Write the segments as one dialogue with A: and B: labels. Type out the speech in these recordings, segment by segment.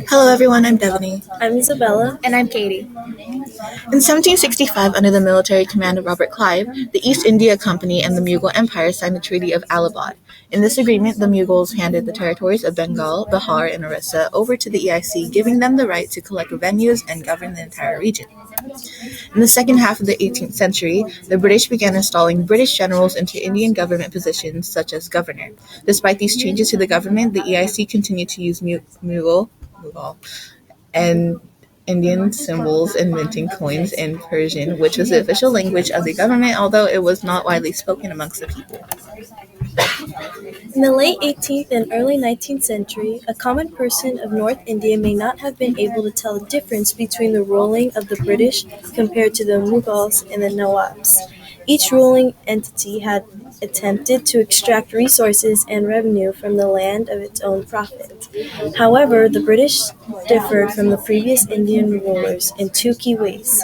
A: Hello everyone, I'm Devaney.
B: I'm Isabella.
C: And I'm Katie.
A: In 1765, under the military command of Robert Clive, the East India Company and the Mughal Empire signed the Treaty of Allahabad. In this agreement, the Mughals handed the territories of Bengal, Bihar, and Orissa over to the EIC, giving them the right to collect revenues and govern the entire region. In the second half of the 18th century, the British began installing British generals into Indian government positions such as governor. Despite these changes to the government, the EIC continued to use Mughal and Indian symbols in minting coins in Persian, which was the official language of the government, although it was not widely spoken amongst the people.
B: In the late 18th and early 19th century, a common person of North India may not have been able to tell the difference between the ruling of the British compared to the Mughals and the Nawabs. Each ruling entity had attempted to extract resources and revenue from the land of its own profit. However, the British differed from the previous Indian rulers in two key ways.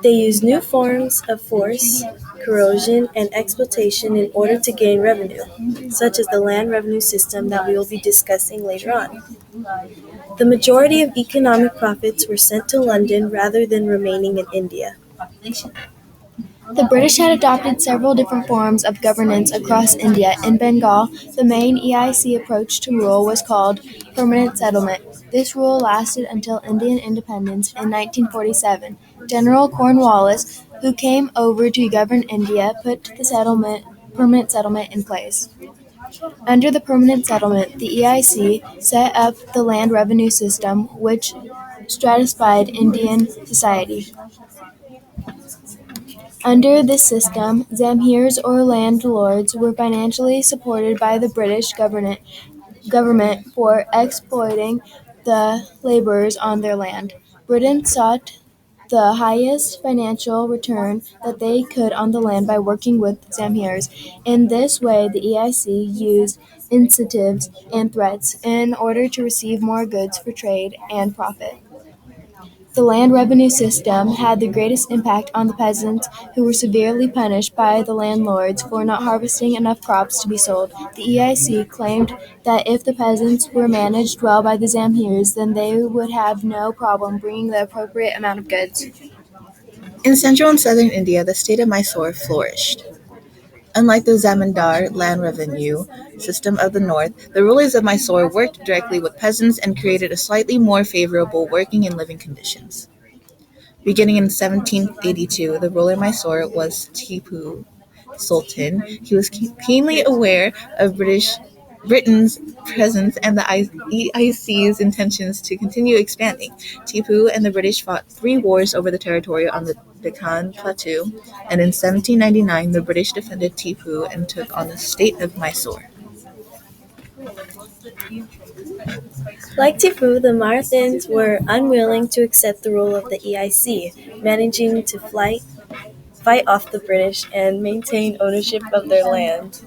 B: They used new forms of force, corrosion, and exploitation in order to gain revenue, such as the land revenue system that we will be discussing later on. The majority of economic profits were sent to London rather than remaining in India.
C: The British had adopted several different forms of governance across India. In Bengal, the main EIC approach to rule was called permanent settlement. This rule lasted until Indian independence in 1947. General Cornwallis, who came over to govern India, put the permanent settlement in place. Under the permanent settlement, the EIC set up the land revenue system, which stratified Indian society. Under this system, zamheers or landlords were financially supported by the British government for exploiting the laborers on their land. Britain sought the highest financial return that they could on the land by working with zamheers. In this way, the EIC used incentives and threats in order to receive more goods for trade and profit. The land revenue system had the greatest impact on the peasants, who were severely punished by the landlords for not harvesting enough crops to be sold. The EIC claimed that if the peasants were managed well by the zamheers, then they would have no problem bringing the appropriate amount of goods.
A: In central and southern India, the state of Mysore flourished. Unlike the zamindar land revenue system of the north, the rulers of Mysore worked directly with peasants and created a slightly more favorable working and living conditions. Beginning in 1782, the ruler of Mysore was Tipu Sultan. He was keenly aware of Britain's presence and the EIC's intentions to continue expanding. Tipu and the British fought 3 wars over the territory on the Deccan Plateau, and in 1799 the British defended Tipu and took on the state of Mysore.
B: Like Tipu, the Marathans were unwilling to accept the rule of the EIC, managing to fight off the British and maintain ownership of their land.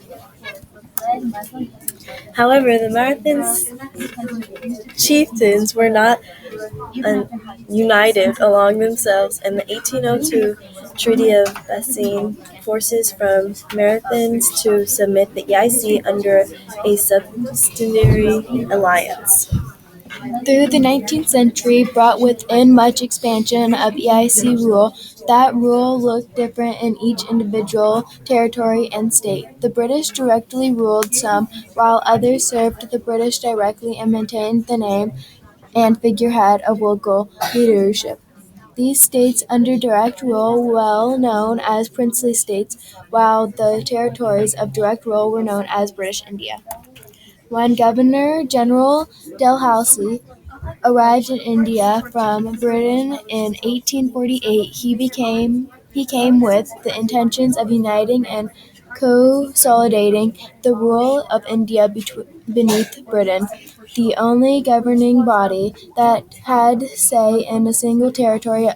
B: However, the Marathans chieftains were not united among themselves, and the 1802 Treaty of Bassein forces from Marathans to submit the EIC under a subsidiary alliance.
C: Through the 19th century brought within much expansion of EIC rule. That rule looked different in each individual territory and state. The British directly ruled some, while others served the British directly and maintained the name and figurehead of local leadership. These states under direct rule were well known as princely states, while the territories of direct rule were known as British India. When Governor-General Dalhousie arrived in India from Britain in 1848, he came with the intentions of uniting and consolidating the rule of India beneath Britain. The only governing body that had say in a single territory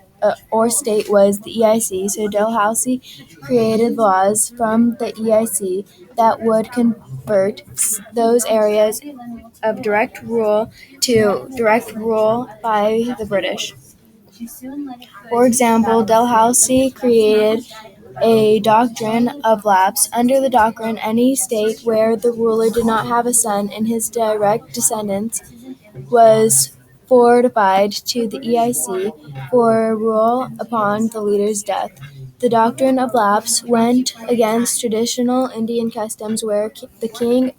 C: or state was the EIC, so Dalhousie created laws from the EIC that would convert those areas of direct rule to direct rule by the British. For example, Dalhousie created a doctrine of lapse. Under the doctrine, any state where the ruler did not have a son and his direct descendants was fortified to the EIC for rule upon the leader's death. The doctrine of lapse went against traditional Indian customs where the king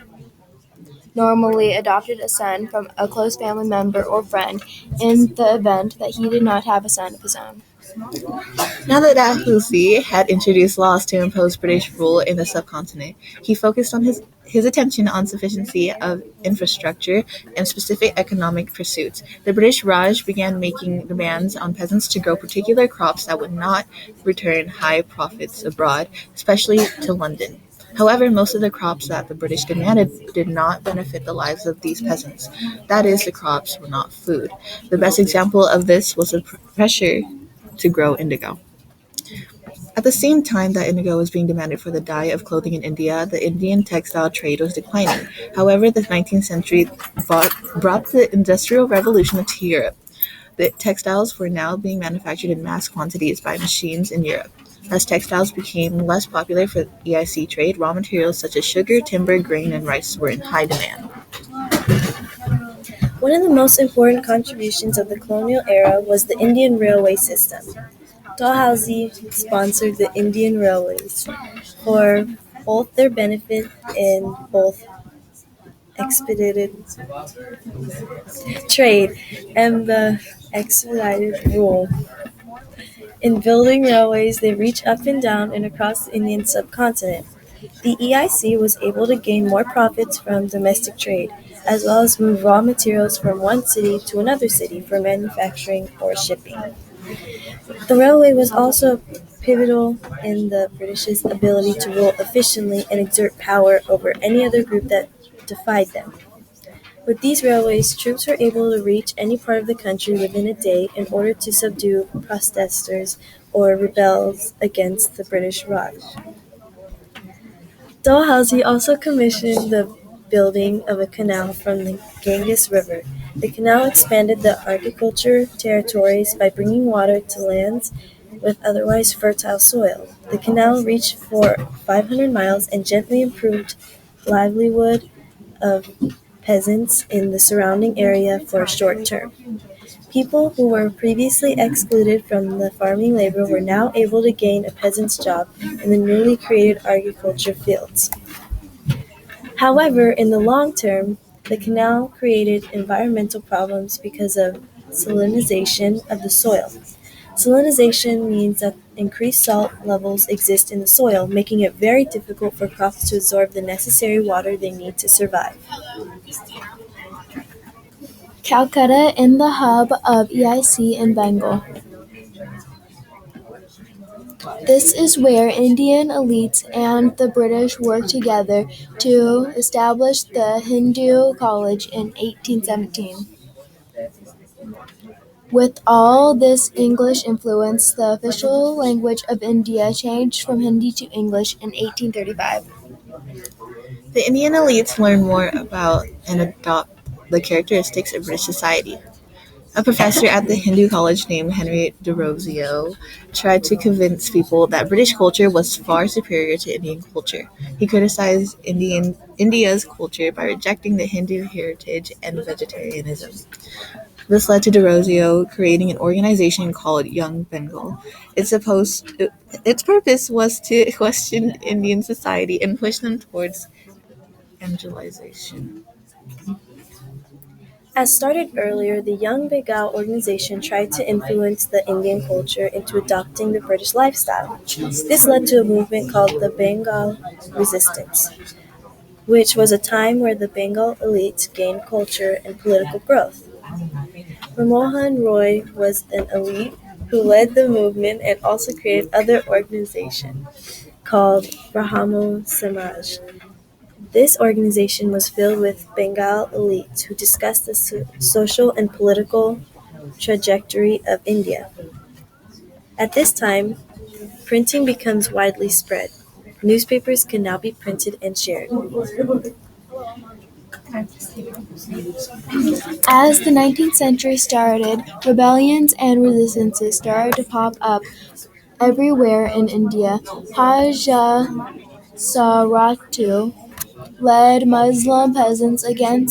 C: normally adopted a son from a close family member or friend in the event that he did not have a son of his own.
A: Now that Dalhousie had introduced laws to impose British rule in the subcontinent, he focused on his attention on sufficiency of infrastructure and specific economic pursuits. The British Raj began making demands on peasants to grow particular crops that would not return high profits abroad, especially to London. However, most of the crops that the British demanded did not benefit the lives of these peasants. That is, the crops were not food. The best example of this was the pressure to grow indigo. At the same time that indigo was being demanded for the dye of clothing in India, the Indian textile trade was declining. However, the 19th century brought the Industrial Revolution to Europe. The textiles were now being manufactured in mass quantities by machines in Europe. As textiles became less popular for EIC trade, raw materials such as sugar, timber, grain, and rice were in high demand.
B: One of the most important contributions of the colonial era was the Indian railway system. Dalhousie sponsored the Indian Railways for both their benefit and both expedited trade and the expedited rule. In building railways, they reach up and down and across the Indian subcontinent. The EIC was able to gain more profits from domestic trade, as well as move raw materials from one city to another city for manufacturing or shipping. The railway was also pivotal in the British's ability to rule efficiently and exert power over any other group that defied them. With these railways, troops were able to reach any part of the country within a day in order to subdue protesters or rebels against the British Raj. Dalhousie also commissioned the building of a canal from the Ganges River. The canal expanded the agriculture territories by bringing water to lands with otherwise fertile soil. The canal reached for 500 miles and gently improved livelihood of peasants in the surrounding area for a short term. People who were previously excluded from the farming labor were now able to gain a peasant's job in the newly created agriculture fields. However, in the long term, the canal created environmental problems because of salinization of the soil. Salinization means that increased salt levels exist in the soil, making it very difficult for crops to absorb the necessary water they need to survive.
C: Calcutta in the hub of EIC in Bengal. This is where Indian elites and the British worked together to establish the Hindu College in 1817. With all this English influence, the official language of India changed from Hindi to English in 1835.
A: The Indian elites learned more about and adopt the characteristics of British society. A professor at the Hindu College named Henry Derozio tried to convince people that British culture was far superior to Indian culture. He criticized India's culture by rejecting the Hindu heritage and vegetarianism. This led to Derozio creating an organization called Young Bengal. Its purpose was to question Indian society and push them towards evangelization.
B: As started earlier, the Young Bengal organization tried to influence the Indian culture into adopting the British lifestyle. This led to a movement called the Bengal Resistance, which was a time where the Bengal elite gained culture and political growth. Ramohan Roy was an elite who led the movement and also created other organization called Brahmo Samaj. This organization was filled with Bengal elites who discussed the social and political trajectory of India. At this time, printing becomes widely spread. Newspapers can now be printed and shared.
C: As the 19th century started, rebellions and resistances started to pop up everywhere in India. Haja Saratu led Muslim peasants against